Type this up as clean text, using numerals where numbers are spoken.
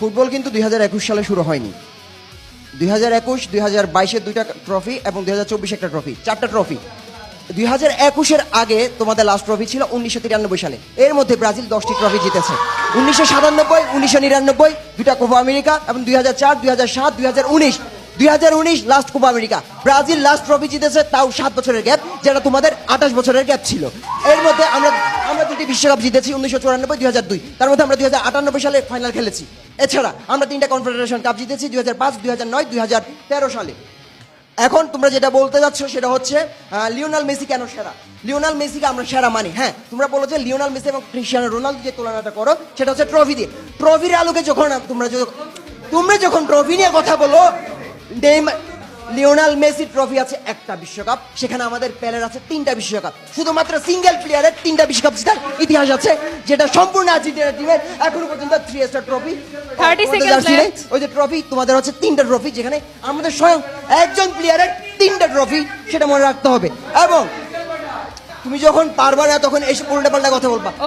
Football কিন্তু 2021 সালে শুরু হয়নি। 2021, 2022-এর 2টা ট্রফি এবং 2024 একটা ট্রফি, 4টা ট্রফি। 2021-এর আগে তোমাদের লাস্ট ট্রফি ছিল 1993 সালে। এর মধ্যে ব্রাজিল 10টি ট্রফি জিতেছে। 1997, 1999 2টা কোপা আমেরিকা এবং 2004, 2007, 2019 2019 last Copa America. Brazil last trophy জিতেছে, তাও 7 বছরের গ্যাপ, যেটা তোমাদের 28 বছরের গ্যাপ ছিল। এর মধ্যে আমরা দুটি বিশ্বকাপ জিতেছি, 1994, 2002। তার মধ্যে আমরা 2098 সালে ফাইনাল খেলেছি। এছাড়া আমরা 3টা কনফেডারেশন কাপ জিতেছি, 2005, 2009, 2013 সালে। এখন তোমরা যেটা বলতে যাচ্ছ সেটা হচ্ছে লিওনেল মেসি কেন সেরা। লিওনেল মেসিকে আমরা সেরা মানি। হ্যাঁ, তোমরা বলো যে লিওনেল মেসি এবং ক্রিস্টিয়ানো রোনালদো যে তুলনাটা করো সেটা হচ্ছে ট্রফি দিয়ে। ট্রফির আলোকে যখন তোমরা যখন ট্রফি নিয়ে কথা বলো, লিওনেল মেসির ট্রফি আছে 1টা বিশ্বকাপ, সেখানে আমাদের পেলের আছে 3টা বিশ্বকাপ। শুধুমাত্র সিঙ্গেল প্লেয়ারের 3টা বিশ্বকাপ জেতার ইতিহাস আছে, যেটা সম্পূর্ণ আর্জেন্টিনা টিমের এখনো পর্যন্ত 3 স্টার ট্রফি। 30 seconds left. ওই যে ট্রফি তোমাদের হচ্ছে 3টা ট্রফি, যেখানে আমাদের স্বয়ং একজন প্লেয়ারের 3টা ট্রফি, সেটা মনে রাখতে হবে। এবং তুমি যখন পারবা না তখন এসে উল্টা পাল্টা কথা বলবা।